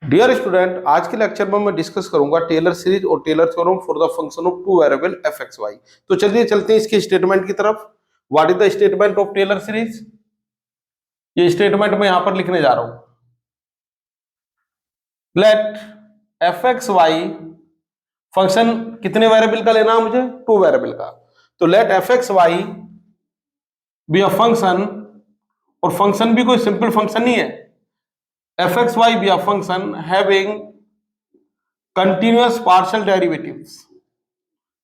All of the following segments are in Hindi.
डियर स्टूडेंट, आज के लेक्चर में मैं डिस्कस करूंगा टेलर सीरीज और Taylor theorem for the function of two variable f x y. तो चलिए चलते हैं इसके स्टेटमेंट की तरफ। What is the statement of Taylor series? ये स्टेटमेंट मैं यहां पर लिखने जा रहा हूं। Let f x y function कितने वेरिएबल का लेना है मुझे? टू वेरिएबल का। तो let f x y be a function, और फंक्शन भी कोई सिंपल फंक्शन नहीं है। F x y be a function having continuous partial derivatives.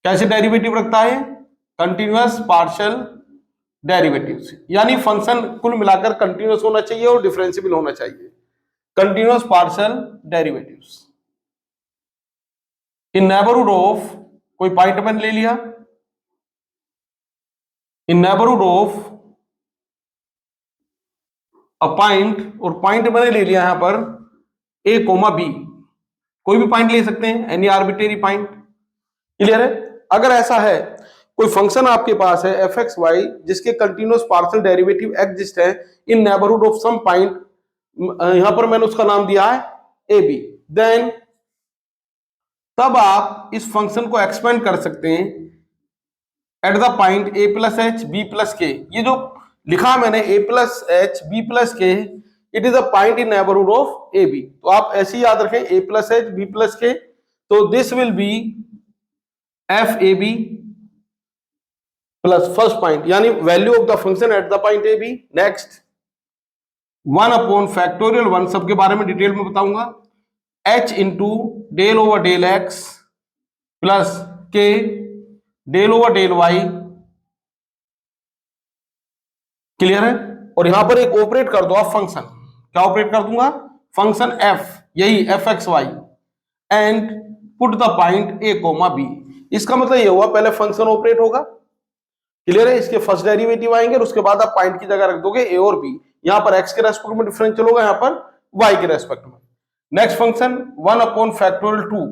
कैसे डेरिवेटिव रखता है? कंटिन्यूअस पार्शियल डेरिवेटिव्स, यानी फंक्शन कुल मिलाकर कंटिन्यूअस होना चाहिए और डिफरेंशिएबल होना चाहिए। Continuous partial derivatives in neighbourhood of, कोई पॉइंट मैंने ले लिया, in neighbourhood of a point, और पॉइंट मैंने ले लिया यहां पर ए कोमा बी। कोई भी पॉइंट ले सकते हैं, एनी आर्बिट्रेरी पॉइंट। क्लियर है? अगर ऐसा है, कोई फंक्शन आपके पास है एफ एक्स वाई जिसके कंटिन्यूअस पार्शियल डेरिवेटिव एग्जिस्ट है in neighbourhood of some point, यहां पर मैंने उसका नाम दिया है ए बी, देन तब आप इस फंक्शन को एक्सपेंड कर सकते हैं at the point A plus H B plus K. ये जो लिखा मैंने A plus H B plus K, it is a point in neighbourhood of A B. तो आप ऐसे ही याद रखें, ए प्लस एच बी प्लस के, तो this will be F A B plus first point, यानी value of the function at the point A B. Next 1 upon factorial 1, सबके बारे में डिटेल में बताऊंगा। h into del over del X plus के del over del Y. Clear है? और यहां पर एक ऑपरेट कर दो आप फंक्शन। क्या ऑपरेट कर दूंगा? फंक्शन f, यही f x y, and put the point a comma b. इसका मतलब ये हुआ, पहले फंक्शन ऑपरेट होगा, क्लियर है, इसके फर्स्ट डेरिवेटिव आएंगे और उसके बाद आप पॉइंट की जगह रख दोगे ए और बी। यहां पर x के रेस्पेक्ट में डिफरेंशियल होगा, यहां पर y के रेस्पेक्ट में। Next function 1 upon factorial 2।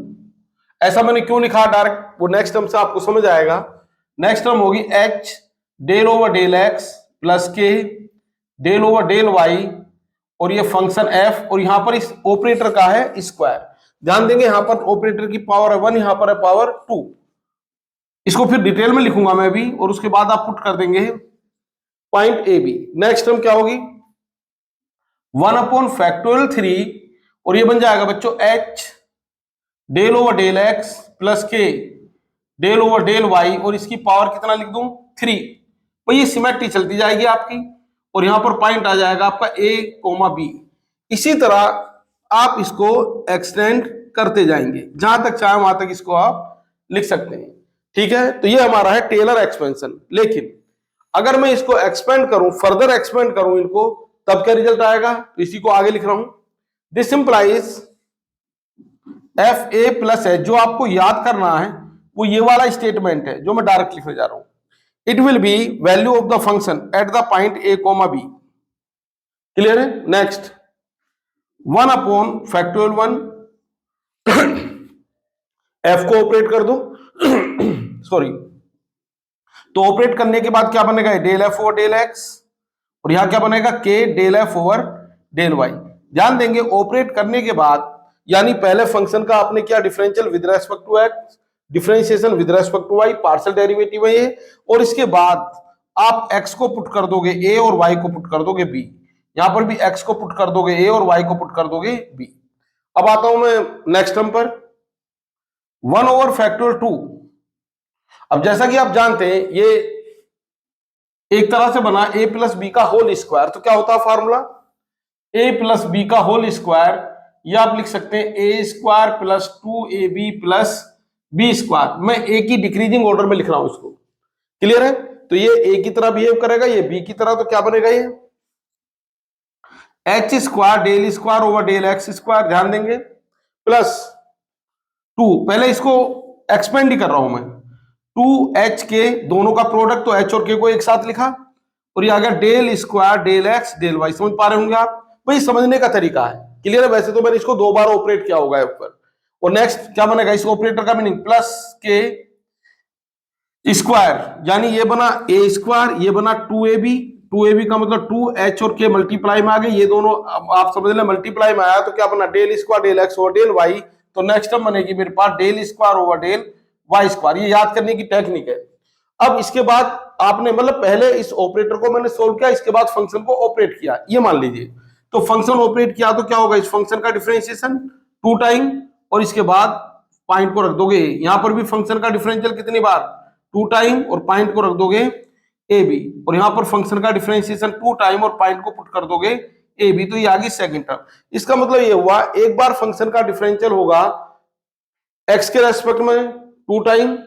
ऐसा मैंने क्यों लिखा डायरेक्ट, वो नेक्स्ट टर्म से आपको समझ आएगा। नेक्स्ट टर्म होगी h del over del x plus के डेल ओवर डेल y, और ये फंक्शन f, और यहां पर इस ऑपरेटर का है स्क्वायर। ध्यान देंगे, यहां पर ऑपरेटर की पावर है 1, यहां पर है पावर 2। इसको फिर डिटेल में लिखूंगा मैं भी, और उसके बाद आप पुट कर देंगे point A B. Next term क्या होगी? 1 अपॉन फैक्टोरियल 3, और ये बन जाएगा बच्चों h del over del x plus के डेल ओवर डेल y, और इसकी पावर कितना लिख दूं? 3। तो ये सिमेट्री चलती जाएगी आपकी, और यहां पर पॉइंट आ जाएगा आपका a कोमा b। इसी तरह आप इसको एक्सटेंड करते जाएंगे, जहां तक चाहे वहां तक इसको आप लिख सकते हैं। ठीक है? तो ये हमारा है टेलर एक्सपेंशन। लेकिन अगर मैं इसको एक्सपेंड करूं, फर्दर एक्सपेंड करूं इनको, तब क्या रिजल्ट आएगा? तो इसी को आगे लिख रहा हूं। This implies F A plus H. जो आपको याद करना है वो ये वाला स्टेटमेंट है जो मैं डायरेक्ट लिखने जा रहा हूं। It will be value of the function at the point a comma b. Clear है? नेक्स्ट 1 अपॉन फैक्टोरियल 1 एफ को ऑपरेट कर दो सॉरी। तो ऑपरेट करने के बाद क्या बनेगा? Del F over del x, और यहां क्या बनेगा? K del F over del y. ध्यान देंगे, ऑपरेट करने के बाद, यानी पहले फंक्शन का आपने क्या, differential with respect to x, differentiation with respect to y, partial derivative है ये, और इसके बाद आप एक्स को पुट कर दोगे ए और वाई को पुट कर दोगे बी। यहां पर भी एक्स को पुट कर दोगे ए और वाई को पुट कर दोगे बी। अब आता हूं मैं नेक्स्ट टर्म पर, 1 ओवर फैक्टोरियल 2। अब जैसा कि आप जानते हैं, ये एक तरह से बना ए प्लस बी का होल स्क्वायर। तो क्या होता है फॉर्मूला? ए प्लस बी का होल स्क्वायर, या आप लिख सकते हैं A square plus 2ab plus B square. मैं ए की डिक्रीजिंग ऑर्डर में लिख रहा हूं इसको। क्लियर है? तो ये ए की तरह बिहेव करेगा, ये बी की तरह। तो क्या बनेगा? ये h square del square over del x square, ध्यान देंगे, प्लस 2, पहले इसको एक्सपेंड ही कर रहा हूं मैं, 2h के दोनों का प्रोडक्ट, तो h और k को एक साथ लिखा, और ये आ गया del square del x del y. समझ पा रहे होंगे आप? भाई समझने का तरीका है। क्लियर है? वैसे तो मैंने इसको 2 बार ऑपरेट किया होगा ऊपर। और नेक्स्ट क्या बनेगा? इस ऑपरेटर का मीनिंग प्लस के स्क्वायर, यानी ये बना ए स्क्वायर, ये बना 2ab 2ab का मतलब 2h और k मल्टीप्लाई में आ गए, ये दोनों आप समझ लें मल्टीप्लाई में आया तो क्या बना del square del X over del Y, तो नेक्स्ट टर्म बनेगी मेरे पास del square over del Y square. ये याद करने की टेक्निक है। अब इसके बाद आपने मतलब पहले इस ऑपरेटर को मैंने सोल्व किया, इसके बाद फंक्शन को ऑपरेट किया, ये मान लीजिए। तो फंक्शन ऑपरेट किया तो क्या होगा, इस फंक्शन का डिफरेंशिएशन 2 टाइम, और इसके बाद पॉइंट को रख दोगे, यहां पर भी फंक्शन का डिफरेंशियल कितनी बार 2 टाइम, और पॉइंट को रख दोगे ए बी, और यहां पर फंक्शन का डिफरेंशिएशन 2 टाइम और पॉइंट को पुट कर दोगे ए बी, तो ये आ गई सेकंड टर्म। इसका मतलब ये हुआ एक बार फंक्शन का डिफरेंशियल होगा एक्स के रेस्पेक्ट में 2 टाइम,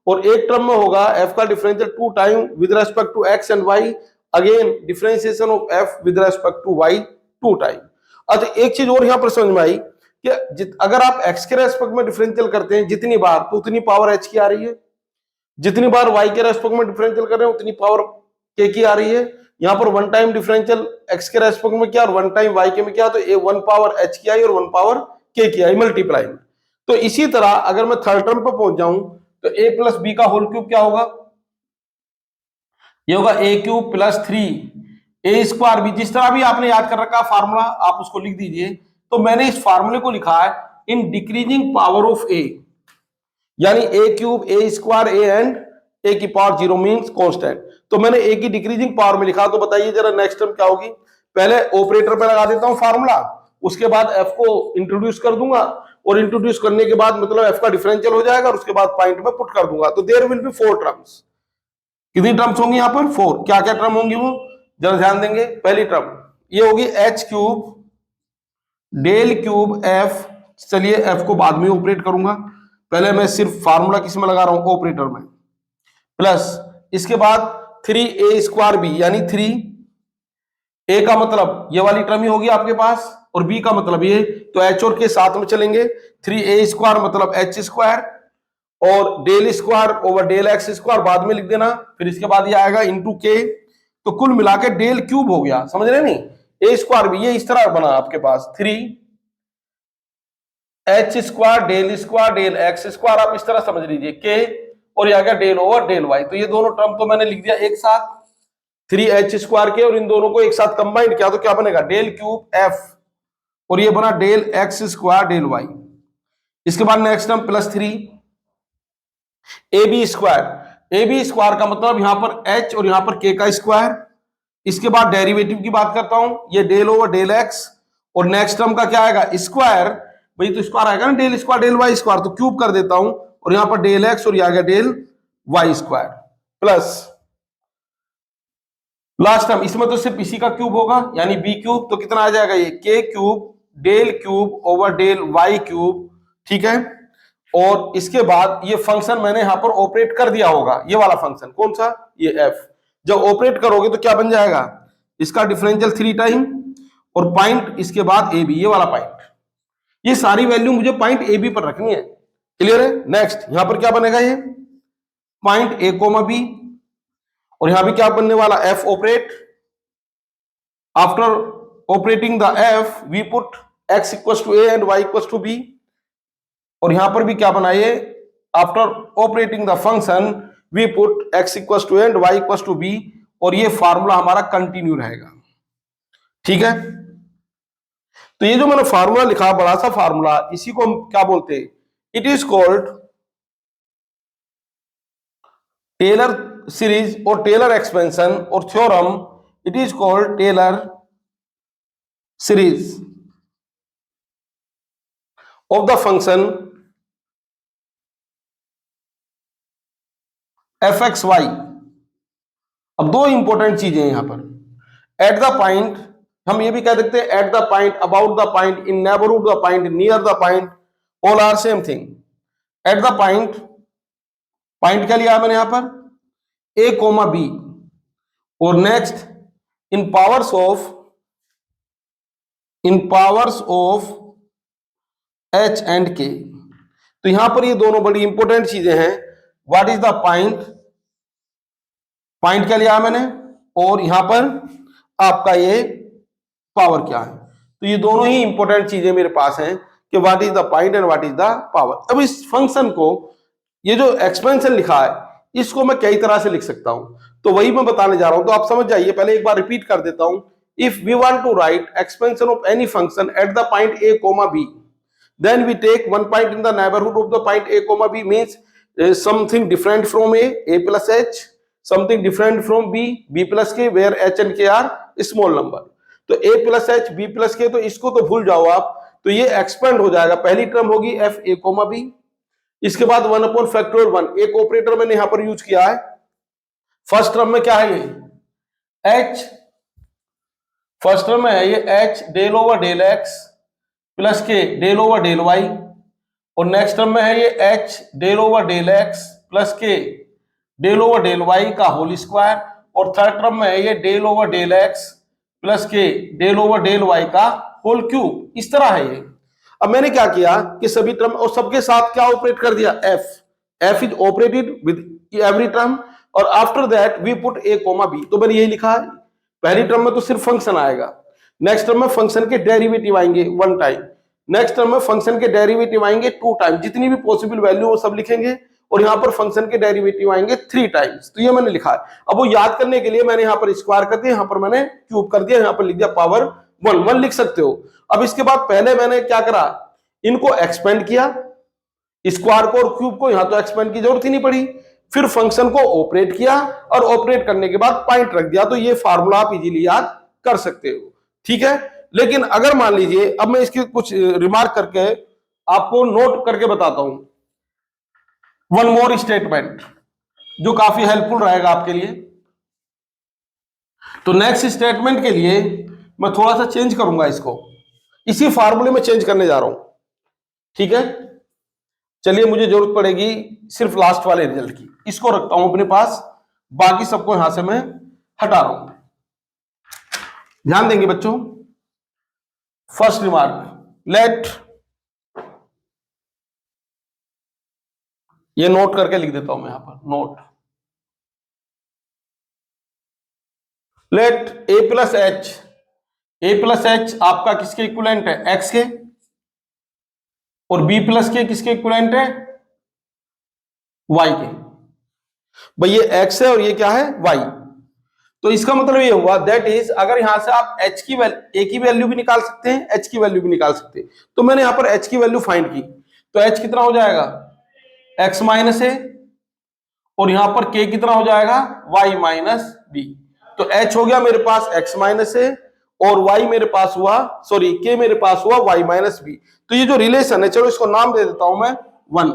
और एक टर्म में होगा एफ का differential 2 time with respect to x and y, again differentiation of f with respect to y 2 time. अच्छा एक चीज और यहां पर समझ में आई कि अगर आप एक्स के रेस्पेक्ट में डिफरेंशियल करते हैं जितनी बार तो उतनी पावर एच की आ रही है, जितनी बार वाई के रेस्पेक्ट में डिफरेंशियल कर रहे हैं उतनी पावर के की आ रही है। यहां पर वन टाइम डिफरेंशियल एक्स के रेस्पेक्ट में किया और वन टाइम वाई के में किया, तो ए 1 पावर एच की आई और 1 पावर के की आई मल्टीप्लाई में। तो इसी तरह अगर मैं थर्ड टर्म पर पहुंच जाऊं तो a प्लस बी का होल क्यूब क्या होगा, ये होगा a cube plus 3 a square b. जिस तरह भी आपने याद कर रखा फार्मूला आप उसको लिख दीजिए। तो मैंने इस फार्मूले को लिखा है in decreasing power of a, यानी a cube a square a and a की पावर 0 मींस कांस्टेंट। तो मैंने a की डिक्रीजिंग पावर में लिखा। तो बताइए जरा नेक्स्ट टर्म क्या होगी। पहले ऑपरेटर पे लगा देता हूं फार्मूला, उसके बाद f को इंट्रोड्यूस कर दूंगा, और इंट्रोड्यूस करने के बाद मतलब f का डिफरेंशियल हो जाएगा, और उसके बाद पॉइंट में पुट कर दूंगा। तो देयर विल बी 4 टर्म्स। कितनी टर्म्स होंगी यहां पर 4। क्या क्या टर्म होंगी वो जरा ध्यान देंगे। पहली टर्म ये होगी h cube del cube f, चलिए f को बाद में ऑपरेट करूंगा, पहले मैं सिर्फ फार्मूला किस में लगा रहा हूं ऑपरेटर में, प्लस इसके बाद 3a स्क्वायर बी, यानी 3a का मतलब ये वाली टर्म ही होगी आपके पास, और b का मतलब ये, तो h और k साथ में चलेंगे। 3a स्क्वायर मतलब h स्क्वायर, और del square over del x square बाद में लिख देना, फिर इसके बाद ये आएगा इंटू के, तो कुल मिला के डेल क्यूब हो गया, समझ रहे नहीं। ए स्क्वायर भी ये इस तरह बना आपके पास 3h square del x square, आप इस तरह समझ लीजिए के, और ये आ गया डेल ओवर डेल वाई। तो ये दोनों टर्म तो मैंने लिख दिया एक साथ 3h स्क्वायर के, और इन दोनों को एक साथ कंबाइन किया तो क्या बनेगा डेल क्यूब एफ, और ये बना del x square del y. इसके बाद next term plus 3ab square का मतलब यहां पर h और यहां पर k का स्क्वायर। इसके बाद डेरिवेटिव की बात करता हूं, ये डेल ओवर डेल एक्स, और नेक्स्ट टर्म का क्या आएगा स्क्वायर, भाई तो स्क्वायर आएगा ना del square del Y square, तो क्यूब कर देता हूं, और यहां पर डेल एक्स और ये आ गया del Y square, plus last term इसमें तो सिर्फ इसी का क्यूब होगा यानी बी क्यूब, तो कितना आ जाएगा ये k cube del cube over del y cube, ठीक है। और इसके बाद ये फंक्शन मैंने यहां पर ऑपरेट कर दिया होगा, ये वाला फंक्शन कौन सा, ये एफ। जब ऑपरेट करोगे तो क्या बन जाएगा, इसका डिफरेंशियल 3 टाइम और पॉइंट इसके बाद ए बी, ये वाला पॉइंट। ये सारी वैल्यू मुझे पॉइंट ए बी पर रखनी है, क्लियर है। नेक्स्ट यहां पर क्या बनेगा, ये पॉइंट ए कोमा बी, और यहां भी क्या बनने वाला f operate. After operating the f we put x equal to a and y equal to b, और यहां पर भी क्या बनाइए after operating the function we put x equal to and y equal to b, और ये फार्मूला हमारा कंटिन्यू रहेगा, ठीक है। तो ये जो मैंने फार्मूला लिखा बड़ा सा फार्मूला, इसी को हम क्या बोलते हैं, it is called Taylor series और टेलर एक्सपेंशन और theorem, it is called Taylor series of the function f x y. अब दो इंपॉर्टेंट चीजें यहां पर, एट द पॉइंट, हम ये भी कह सकते हैं at the point, about the point, in neighbourhood the point, near the point, all are same thing. At the point, point क्या लिया है मैंने यहां पर ए कोमा बी, और next in powers of h and k. तो यहां पर ये दोनों बड़ी इंपॉर्टेंट चीजें हैं। What is the point, point क्या लिया मैंने, और यहां पर आपका ये पावर क्या है। तो ये दोनों ही इंपॉर्टेंट चीजें मेरे पास हैं कि what is the point and what is the power. अब इस फंक्शन को, ये जो एक्सपेंशन लिखा है, इसको मैं कई तरह से लिख सकता हूं। तो वही मैं बताने जा रहा हूं, तो आप समझ जाइए। पहले एक बार रिपीट कर देता हूं। If we want to write expansion of any function at the point a comma b, then we take one point in the neighborhood of the point a comma b, means something different from a plus h, something different from b plus k, where h and k are small number। तो a plus h b plus k, तो इसको तो भूल जाओ आप, तो ये एक्सपेंड हो जाएगा। पहली टर्म होगी f a comma b, इसके बाद 1 अपॉन फैक्टोरियल 1, एक ऑपरेटर मैंने यहां पर यूज किया है। फर्स्ट टर्म में क्या है ये h, फर्स्ट टर्म में है ये h del over del x plus के डेल ओवर डेल y, और नेक्स्ट टर्म में है ये h del over del x plus के डेल ओवर डेल y का होल स्क्वायर, और थर्ड टर्म में है ये del over del x plus के डेल ओवर डेल y का होल क्यूब। इस तरह है ये। अब मैंने क्या किया कि सभी टर्म और सबके साथ क्या ऑपरेट कर दिया, f is operated with every term, और after that we put a comma b। तो मैंने यही लिखा है। पहली टर्म में तो सिर्फ फंक्शन आएगा, नेक्स्ट टर्म में फंक्शन के डेरिवेटिव आएंगे 1 टाइम, नेक्स्ट टर्म में फंक्शन के डेरिवेटिव आएंगे 2 टाइम, जितनी भी पॉसिबल वैल्यू वो सब लिखेंगे, और यहाँ पर फंक्शन के डेरिवेटिव आएंगे 3 टाइम्स। तो ये मैंने लिखा है। अब वो याद करने के लिए मैंने यहाँ पर स्क्वायर कर दिया, यहाँ पर मैंने क्यूब कर दिया, यहाँ पर लिख दिया पावर 1 लिख सकते हो। अब इसके बाद पहले मैंने क्या करा, इनको एक्सपेंड किया, स्क्वायर को और क्यूब को, यहां तो एक्सपेंड की जरूरत ही नहीं पड़ी। फिर फंक्शन को ऑपरेट किया, और ऑपरेट करने के बाद पॉइंट रख दिया। तो ये फार्मूला आप इजीली याद कर सकते हो, ठीक है। लेकिन अगर मान लीजिए, अब मैं इसकी कुछ रिमार्क करके आपको नोट करके बताता हूं, वन मोर स्टेटमेंट जो काफी हेल्पफुल रहेगा आपके लिए। तो नेक्स्ट स्टेटमेंट के लिए मैं थोड़ा सा चेंज करूंगा, इसको इसी फार्मूले में चेंज करने जा रहा हूं, ठीक है। चलिए, मुझे जरूरत पड़ेगी सिर्फ लास्ट वाले रिजल्ट की, इसको रखता हूं अपने पास, बाकी सबको यहां से मैं हटा रहा हूं। ध्यान देंगे बच्चों। फर्स्ट रिमार्क, लेट, ये नोट करके लिख देता हूं मैं यहां पर, note, let a plus h, a plus h आपका किसके इक्विवेलेंट है, x के, और b प्लस के किसके इक्विवेलेंट है, y के। भाई ये x है और ये क्या है, y। तो इसका मतलब ये हुआ, दैट इज, अगर यहां से आप h की वैल्यू, a की वैल्यू भी निकाल सकते हैं, h की वैल्यू भी निकाल सकते हैं। तो मैंने यहां पर h की वैल्यू फाइंड की, तो h कितना हो जाएगा, x माइनस a, और यहां पर k कितना हो जाएगा, y माइनस b। तो h हो गया मेरे पास x माइनस a, और y मेरे पास हुआ, सॉरी k मेरे पास हुआ y माइनस b। तो ये जो रिलेशन है, चलो इसको नाम दे देता हूं मैं 1,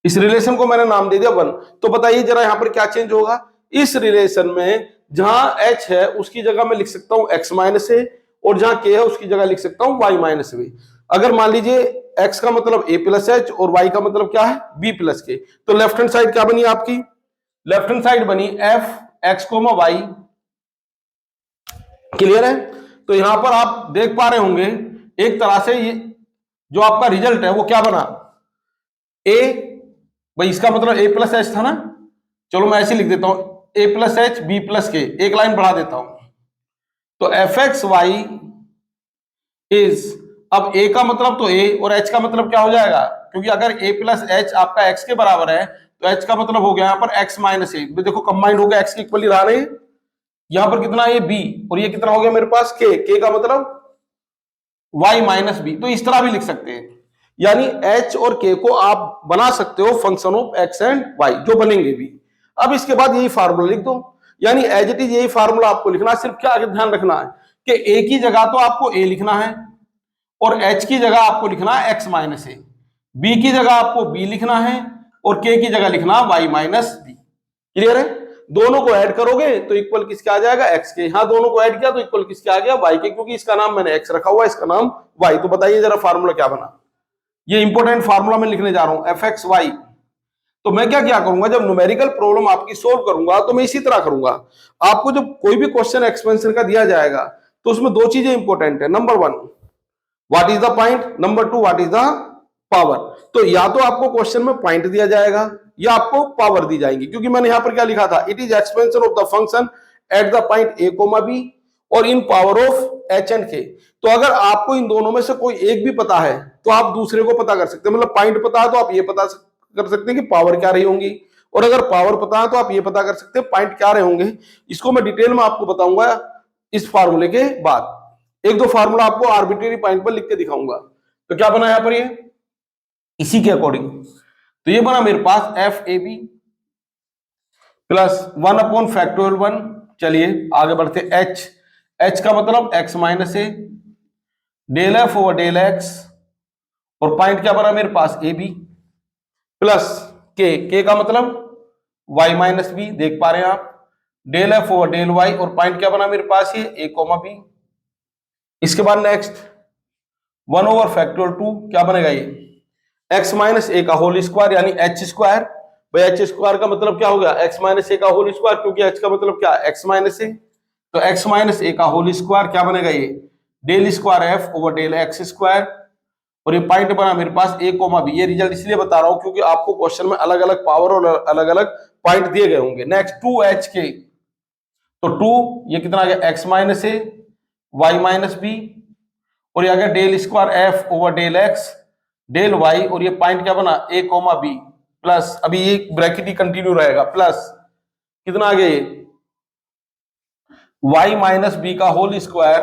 इस रिलेशन को मैंने नाम दे दिया 1। तो बताइए जरा यहां पर क्या चेंज होगा, इस रिलेशन में जहां h है उसकी जगह मैं लिख सकता हूं x माइनस a, और जहां k है उसकी जगह लिख सकता हूं y माइनस b। अगर मान लीजिए x का मतलब a प्लस h और y का मतलब क्या है, b प्लस k, तो लेफ्ट हैंड साइड क्या बनी आपकी, लेफ्ट हैंड साइड बनी f x comma y। Clear है। तो यहां पर आप देख पा रहे होंगे एक तरह से ये जो आपका रिजल्ट है वो क्या बना, a, भाई इसका मतलब a प्लस एच था ना, चलो मैं ऐसे लिख देता हूं, a plus H B plus k, एक लाइन बढ़ा देता हूं। तो एफ एक्स वाई इज, अब a का मतलब तो a और h का मतलब क्या हो जाएगा, क्योंकि अगर a प्लस एच आपका x के बराबर है तो h का मतलब हो गया यहां पर x माइनस ए। देखो कंबाइंड हो गया, x के इक्वली रहा नहीं, यहां पर कितना ये b, और ये कितना हो गया मेरे पास k का मतलब y माइनस बी। तो इस तरह भी लिख सकते हैं, यानी h और k को आप बना सकते हो function of x and y, जो बनेंगे भी। अब इसके बाद यही फार्मूला लिख दो, यानी एज इट इज यही फार्मूला आपको लिखना है। सिर्फ क्या ध्यान रखना है कि a की जगह तो आपको a लिखना है, और h की जगह आपको लिखना है x माइनस ए, b की जगह आपको b लिखना है, और k की जगह लिखना है y माइनस बी। क्लियर है। दोनों को ऐड करोगे तो इक्वल किसके आ जाएगा, x के। यहां दोनों को ऐड किया तो इक्वल किसके आ गया, y के, क्योंकि इसका नाम मैंने x रखा हुआ है, इसका नाम y। तो बताइए जरा फार्मूला क्या बना, ये इंपॉर्टेंट फार्मूला मैं लिखने जा रहा हूं, एफ एक्स वाई। तो मैं क्या करूंगा, जब न्यूमेरिकल प्रॉब्लम आपकी सोल्व करूंगा तो मैं इसी तरह करूंगा। आपको जब कोई भी क्वेश्चन एक्सपेंशन का दिया जाएगा तो उसमें 2 चीजें इंपॉर्टेंट है, number 1 what is the point, number 2 what is the power. तो या तो आपको क्वेश्चन में पॉइंट दिया जाएगा या आपको पावर दी जाएंगी, क्योंकि मैंने यहां पर क्या लिखा था, it is expansion of the function at the point a comma b और in power of h and k। तो अगर आपको इन दोनों में से कोई एक भी पता है तो आप दूसरे को पता कर सकते हैं, मतलब पॉइंट पता है तो आप ये पता कर सकते हैं कि पावर क्या रही होंगी, और अगर पावर पता है तो आप ये पता कर सकते हैं पॉइंट क्या रहे होंगे। इसको मैं डिटेल में आपको बताऊंगा इस फार्मूले के बाद। एक दो फार्मूला आपको आर्बिट्रेरी पॉइंट पर लिख के दिखाऊंगा। तो क्या बना यहां पर ये इसी के अकॉर्डिंग, तो ये बना मेरे पास एफ ए बी प्लस 1/(1)। चलिए आगे बढ़ते, एच, एच का मतलब X minus A, del F over del x, और पॉइंट क्या बना मेरे पास ए बी, प्लस के, के का मतलब वाई माइनस बी, देख पा रहे हैं आप, del F over del y, और पॉइंट क्या बना मेरे पास ये ए कोमा बी। इसके बाद नेक्स्ट 1/(2), क्या बनेगा ये एक्स माइनस ए का होल स्क्वायर यानी एच स्क्वायर। भाई एच स्क्वायर का मतलब क्या हो गया एक्स माइनस ए का होल स्क्वायर, क्योंकि एच का मतलब क्या एक्स माइनस ए, तो एक्स माइनस ए का होल स्क्वायर क्या बनेगा ये del square f over del x square, और ये पॉइंट बना मेरे पास ए कोमा बी। ये रिजल्ट इसलिए बता रहा हूं क्योंकि आपको क्वेश्चन में अलग अलग पावर और अलग अलग पॉइंट दिए गए होंगे। नेक्स्ट 2h के, तो 2 ये कितना आ गया x minus a y minus b, और ये आ गया del square f over del x del y, और ये पॉइंट क्या बना ए कोमा बी, प्लस अभी ये ब्रैकेट ही कंटिन्यू रहेगा, प्लस कितना आ गया ये वाई माइनस बी का होल स्क्वायर,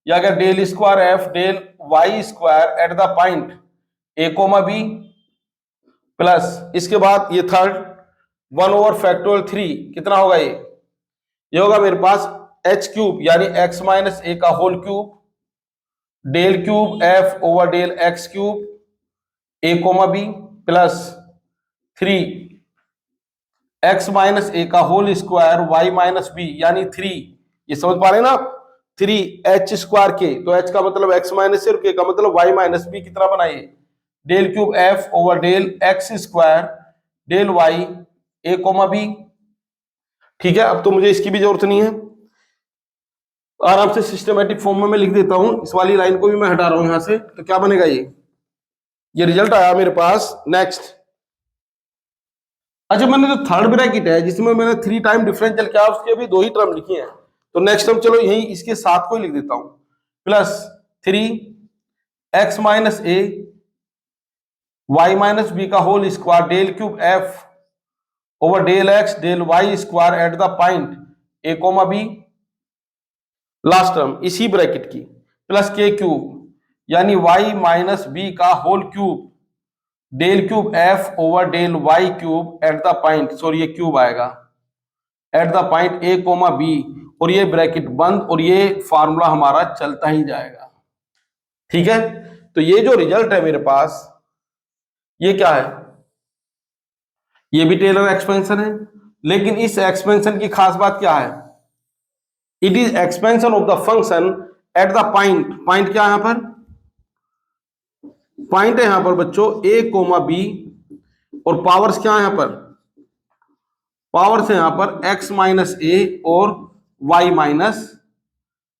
या अगर del square F del Y square at the point a comma B, plus इसके बाद ये थर्ड 1/(3), कितना होगा ये होगा मेरे पास एच क्यूब यानी एक्स माइनस ए का whole cube del cube F over del x cube A comma B, plus 3 X minus A का whole square Y minus B यानी 3, ये समझ पा रहे हैं ना आप, 3h स्क्वायर के, तो h का मतलब x माइनस और k का मतलब y माइनस बी, कितना बनाइए del cube f over del x square del y a comma b। ठीक है, अब तो मुझे इसकी भी जरूरत नहीं है, आराम से सिस्टमेटिक फॉर्म में मैं लिख देता हूं। इस वाली लाइन को भी मैं हटा रहा हूं यहां से, तो क्या बनेगा ये रिजल्ट आया मेरे पास। नेक्स्ट, अच्छा मैंने जो थर्ड ब्रैकेट है जिसमें मैंने 3 टाइम डिफरेंशियल किया उसके अभी 2 ही टर्म लिखी हैं, तो नेक्स्ट टर्म चलो यही इसके साथ को ही लिख देता हूं, plus 3x minus a y minus b का whole square del cube F over del x del Y square at the point a comma b, last term इसी ब्रैकेट की, प्लस के क्यूब यानी वाई माइनस बी का whole cube del cube F over del y cube at the point, sorry ये क्यूब आएगा at the point a comma b, और ये ब्रैकेट बंद, और ये फार्मूला हमारा चलता ही जाएगा। ठीक है, तो ये जो रिजल्ट है मेरे पास ये क्या है, ये भी टेलर एक्सपेंशन है, लेकिन इस एक्सपेंशन की खास बात क्या है, it is expansion of the function at the point, point क्या है यहां पर, पॉइंट है यहां पर बच्चों ए कोमा बी, और पावर्स क्या है यहां पर, पावर्स है यहां पर x माइनस ए और y माइनस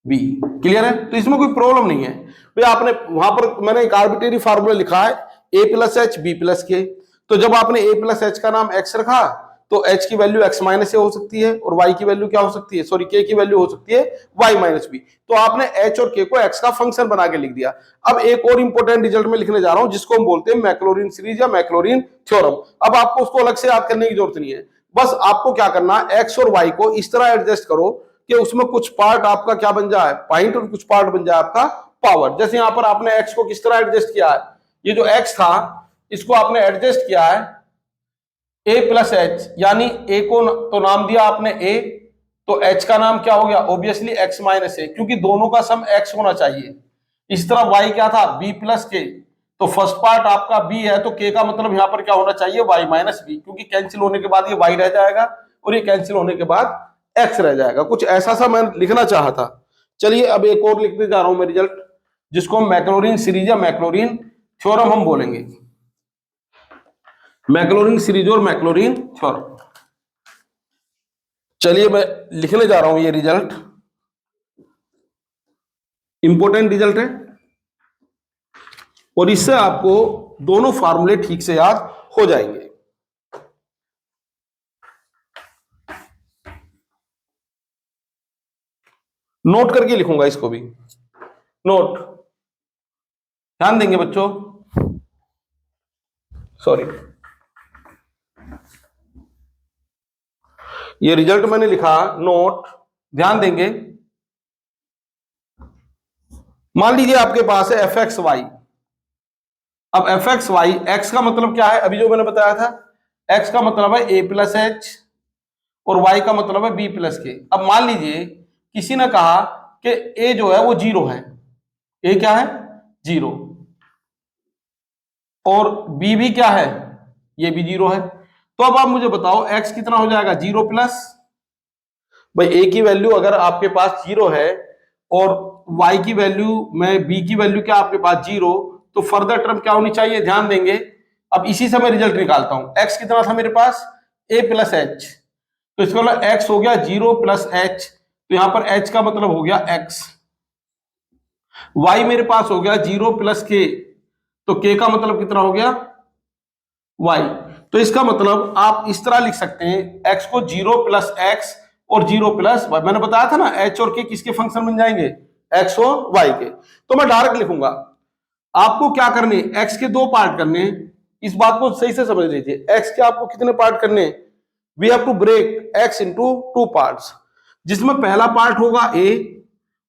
बी। क्लियर है, तो इसमें कोई प्रॉब्लम नहीं है भाई। आपने वहां पर मैंने एक आर्बिट्रेरी फार्मूला लिखा है a plus H B plus के, तो जब आपने a प्लस एच का नाम x रखा तो h की वैल्यू x माइनस ए हो सकती है, और y की वैल्यू क्या हो सकती है, सॉरी k की वैल्यू हो सकती है y माइनस बी, तो आपने h और k को x का फंक्शन बना के लिख दिया। अब एक और इंपॉर्टेंट रिजल्ट में लिखने जा रहा हूं जिसको हम बोलते हैं मैक्लॉरिन सीरीज या मैक्लॉरिन थ्योरम। अब आपको उसको अलग से याद करने की जरूरत नहीं है, बस आपको क्या करना है x और y को इस तरह एडजस्ट करो कि उसमें कुछ पार्ट आपका क्या बन जाए पॉइंट, और कुछ पार्ट बन जाए आपका पावर। जैसे यहां पर आपने x को किस तरह एडजस्ट किया है, ये जो x था इसको आपने एडजस्ट किया है a प्लस एच, यानी a को तो नाम दिया आपने a, तो h का नाम क्या हो गया ऑब्वियसली x माइनस ए, क्योंकि दोनों का सम x होना चाहिए। इस तरह y क्या था b प्लस के, तो फर्स्ट पार्ट आपका b है तो k का मतलब यहां पर क्या होना चाहिए y माइनस बी, क्योंकि कैंसिल होने के बाद ये y रह जाएगा और ये कैंसिल होने के बाद x रह जाएगा। कुछ ऐसा सा मैं लिखना चाहा था। चलिए अब एक और लिखने जा रहा हूं मैं रिजल्ट, जिसको हम मैक्लॉरिन सीरीज या मैक्लॉरिन थ्योरम हम बोलेंगे, मैक्लॉरिन सीरीज और मैक्लॉरिन थ्योरम। चलिए मैं लिखने जा रहा हूं ये रिजल्ट, इंपॉर्टेंट रिजल्ट है, और इससे आपको दोनों फार्मूले ठीक से याद हो जाएंगे। नोट करके लिखूंगा इसको भी, नोट ध्यान देंगे बच्चों, सॉरी ये रिजल्ट मैंने लिखा, नोट ध्यान देंगे। मान लीजिए आपके पास है एफ एक्स वाई। अब एफ एक्स वाई, एक्स का मतलब क्या है, अभी जो मैंने बताया था, एक्स का मतलब है ए प्लस एच और वाई का मतलब है बी प्लस के। अब मान लीजिए किसी ने कहा कि ए जो है वो जीरो है, ए क्या है, जीरो, और बी भी क्या है, ये भी जीरो है। तो अब आप मुझे बताओ एक्स कितना हो जाएगा, जीरो प्लस, भाई ए की वैल्यू अगर आपके पास जीरो है और वाई की वैल्यू में बी की वैल्यू क्या आपके पास जीरो, तो फर्दर टर्म क्या होनी चाहिए, ध्यान देंगे। अब इसी से मैं रिजल्ट निकालता हूं, एक्स कितना था मेरे पास, ए प्लस एच, तो इसका मतलब एक्स हो गया जीरो प्लस एच, तो यहां पर एच का मतलब हो गया एक्स। वाई मेरे पास हो गया जीरो प्लस के, तो के का मतलब कितना हो गया, वाई। तो इसका मतलब आप इस तरह लिख सकते हैं, एक्स को जीरो प्लस एक्स और जीरो प्लस वाई। मैंने बताया था ना एच और के किसके फंक्शन बन जाएंगे, एक्स और वाई के। तो मैं डायरेक्ट लिखूंगा, आपको क्या करने, एक्स के दो पार्ट करने, इस बात को सही से समझ लीजिए। एक्स के आपको कितने पार्ट करने, we have to break x into two parts, जिसमें पहला पार्ट होगा ए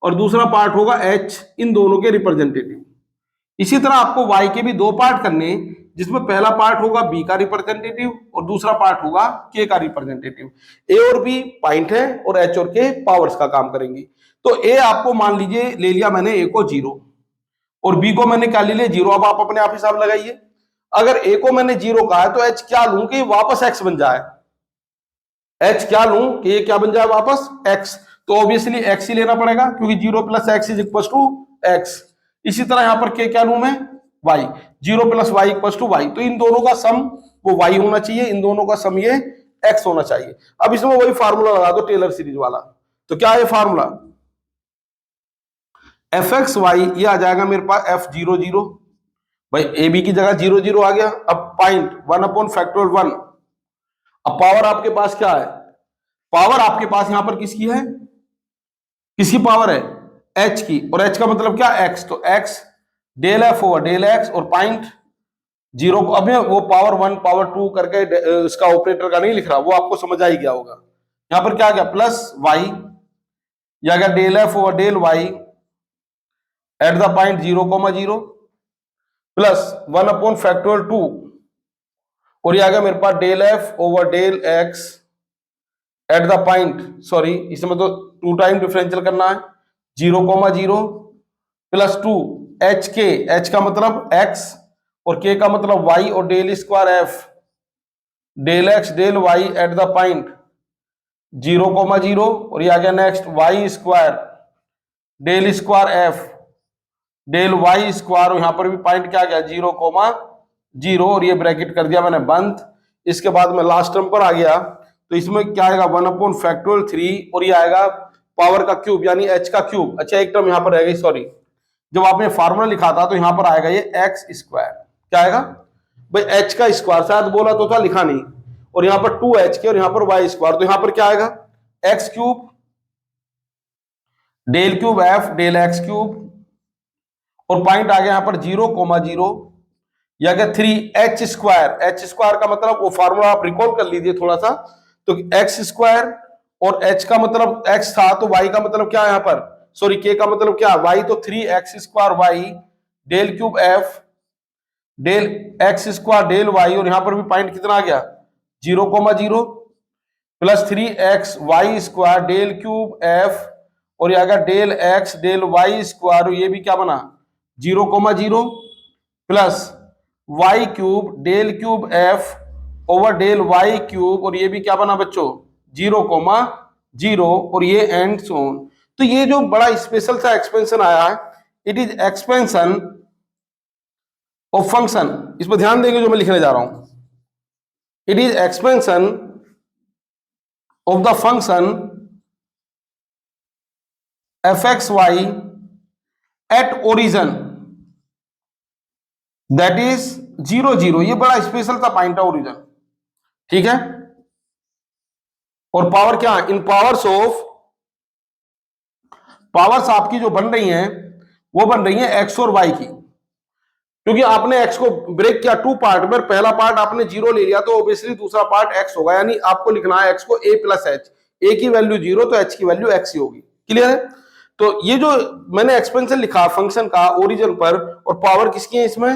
और दूसरा पार्ट होगा एच, इन दोनों के रिप्रेजेंटेटिव। इसी तरह आपको y के भी दो पार्ट करने, जिसमें पहला पार्ट होगा b का रिप्रेजेंटेटिव और दूसरा पार्ट होगा k का रिप्रेजेंटेटिव। a और b पॉइंट है और h और k पावर्स का काम करेंगी। तो a आपको मान लीजिए ले लिया मैंने a को जीरो और b को मैंने क्या ले लिया, जीरो। अब आप अपने आप हिसाब लगाइए, अगर a को मैंने जीरो कहा है तो h क्या लूं कि वापस x बन जाए, h क्या लूं कि ये क्या बन जाए वापस x, तो ऑब्वियसली x ही लेना पड़ेगा क्योंकि zero plus x is equal to x. इसी तरह यहां पर k क्या लूं मैं, y, zero plus y equal to y, तो इन दोनों का सम वो y होना चाहिए, इन दोनों का सम ये x होना चाहिए। अब इसमें वही फार्मूला लगा दो टेलर सीरीज वाला, तो क्या है फार्मूला, एफ एक्स वाई, ये आ जाएगा मेरे पास एफ जीरो जीरो, भाई ए बी की जगह जीरो जीरो आ गया। अब point one upon factorial one, अब पावर आपके पास क्या है, पावर आपके पास यहां पर किसकी है, किसकी पावर है, एच की, और एच का मतलब क्या, एक्स, तो x del F over del x और पॉइंट जीरो को, अब वो पावर वन पावर टू करके इसका ऑपरेटर का नहीं लिख रहा, वो आपको समझ आ ही गया होगा। यहां पर क्या गया, प्लस वाई, या गया del F over del Y at the point zero comma zero, plus one upon factorial two, और ये आ गया मेरे पास del F over del X at the point, sorry इसमें तो टू टाइम डिफरेंशियल करना है, zero comma zero plus two H K, H का मतलब एक्स और के का मतलब वाई, और del square F del x del Y at the point zero comma zero, और ये आ गया next y square del square F del Y square, और यहां पर भी पॉइंट क्या गया, जीरो कोमा जीरो, और ये ब्रैकेट कर दिया मैंने बंद। इसके बाद में लास्ट टर्म पर आ गया, तो इसमें क्या आएगा, वन अपॉन फैक्टोरियल थ्री, और ये आएगा पावर का क्यूब यानी एच का क्यूब। अच्छा एक टर्म यहां पर रह गई, सॉरी, जब आपने फार्मूला लिखा था तो यहां पर आएगा ये एक्स स्क्वायर, क्या आएगा भाई, एच का स्क्वायर, शायद बोला तो था लिखा नहीं, और यहां पर टू एच के और यहां पर वाई स्क्वायर, तो यहां पर क्या आएगा, x cube del cube f del x cube, और पॉइंट आ गया यहां पर जीरो कोमा जीरो, या क्या three h square, h square का मतलब वो फार्मूला आप रिकॉल कर लीजिए थोड़ा सा, तो एक्स स्क्वायर और एच का मतलब एक्स था, तो वाई का मतलब क्या है यहां पर, सॉरी के का मतलब क्या, वाई, तो three x square y del cube f del x square del y, और यहां पर भी पॉइंट कितना आ गया, zero comma zero, plus three x y square del cube f, और ये आ गया del x del Y square, ये भी क्या बना, zero comma zero, plus y cube del cube F over del y cube, और ये भी क्या बना बच्चों, जीरो कोमा जीरो, और ये एंड सोन। तो ये जो बड़ा स्पेशल सा एक्सपेंशन आया है, it is expansion of function, इस पर ध्यान देंगे जो मैं लिखने जा रहा हूं, it is expansion of the function f x y at origin that is zero zero, ये बड़ा स्पेशल सा पॉइंट है ओरिजन, ठीक है। और पावर क्या, इन पावर्स ऑफ, पावर्स आपकी जो बन रही हैं वो बन रही हैं एक्स और वाई की, क्योंकि आपने एक्स को ब्रेक किया टू पार्ट में, पहला पार्ट आपने 0 ले लिया तो ऑब्वियसली दूसरा पार्ट एक्स होगा, यानी आपको लिखना है एक्स को a प्लस एच, ए की वैल्यू 0 तो एच की वैल्यू एक्स ही होगी। क्लियर है? तो ये जो मैंने एक्सपेंशन लिखा फंक्शन का ओरिजिन पर, और पावर किसकी है इसमें,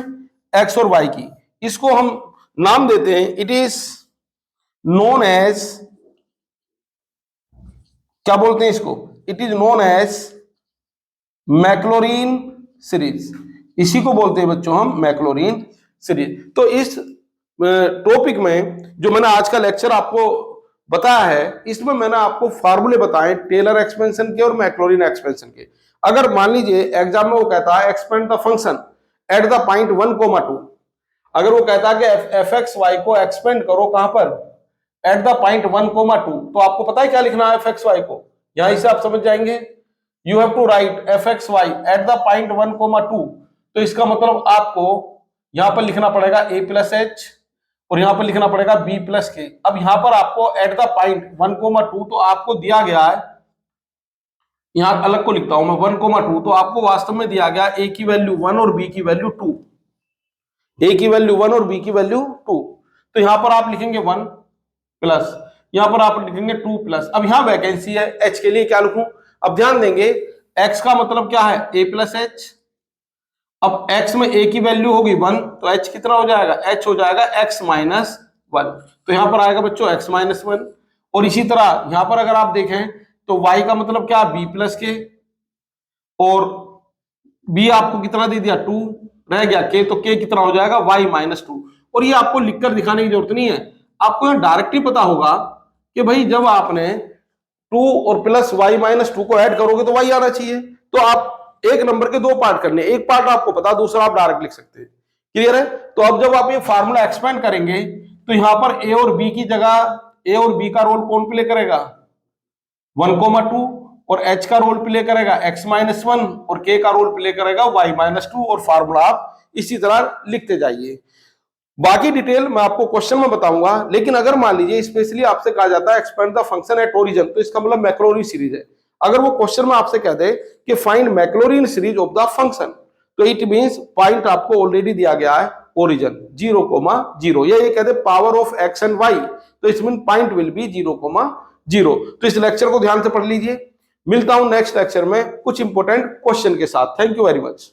एक्स और वाई की, इसको हम नाम देते हैं, इट इज नोन एज, क्या बोलते हैं इसको, it is known as Maclaurin series, इसी को बोलते हैं बच्चों हम मैक्लॉरिन सीरीज। तो इस टॉपिक में जो मैंने आज का लेक्चर आपको बताया है, इसमें मैंने आपको फार्मूले बताए टेलर एक्सपेंशन के और मैक्लॉरिन एक्सपेंशन के। अगर मान लीजिए एग्जाम में वो कहता है expand the function at the point 1,2, अगर वो कहता है कि एफ एक्स वाई को एक्सपेंड करो कहां पर, एट द पॉइंट 1,2, तो आपको पता है क्या लिखना है एफ एक्स वाई को, यहां से आप समझ जाएंगे, you have to write f x y at the point 1,2, तो इसका मतलब आपको यहां पर लिखना पड़ेगा a प्लस एच और यहां पर लिखना पड़ेगा b प्लस के। अब यहां पर आपको एट द पॉइंट 1,2 तो आपको दिया गया है, यहां अलग को लिखता हूं मैं 1,2, तो आपको वास्तव में दिया गया a की वैल्यू 1 और b की वैल्यू 2, a की वैल्यू 1 और b की वैल्यू 2, तो यहां पर आप लिखेंगे 1 प्लस, यहां पर आप लिखेंगे 2 प्लस। अब यहां वैकेंसी है, h के लिए क्या लिखूं, अब ध्यान देंगे x का मतलब क्या है a प्लस एच, अब x में a की वैल्यू होगी 1 तो h कितना हो जाएगा, h हो जाएगा x माइनस 1, तो यहां पर आएगा बच्चों x माइनस 1। और इसी तरह यहां पर अगर आप देखें तो y का मतलब क्या, b प्लस के, और b आपको कितना दे दिया 2, रह गया k, तो k कितना हो जाएगा y माइनस 2। और ये आपको लिखकर दिखाने की जरूरत नहीं है, आपको यहां डायरेक्ट ही पता होगा कि भाई जब आपने 2 और प्लस y माइनस 2 को ऐड करोगे तो y आना चाहिए। तो आप एक नंबर के दो पार्ट करने, एक पार्ट आपको पता, दूसरा आप डायरेक्ट लिख सकते हैं। क्लियर है? तो अब जब आप ये फार्मूला एक्सपेंड करेंगे तो यहां पर a और b की जगह, a और b का रोल कौन प्ले करेगा, 1,2, और h का रोल प्ले करेगा x माइनस 1 और k का रोल प्ले करेगा y माइनस 2, और फार्मूला आप इसी तरह लिखते जाइए। बाकी डिटेल मैं आपको क्वेश्चन में बताऊंगा, लेकिन अगर मान लीजिए स्पेशली आपसे कहा जाता है expand the function at origin, तो इसका मतलब मैक्लॉरिन सीरीज है। अगर वो क्वेश्चन में आपसे कह दे कि find Maclaurin series of the function, तो इट मींस पॉइंट आपको ऑलरेडी दिया गया है ओरिजिन 0,0, ये कहते हैं power of x and y, तो इस मीन पॉइंट विल बी 0,0। तो इस लेक्चर को ध्यान से पढ़ लीजिए, मिलता हूं नेक्स्ट लेक्चर में कुछ इंपॉर्टेंट क्वेश्चन के साथ। Thank you very much.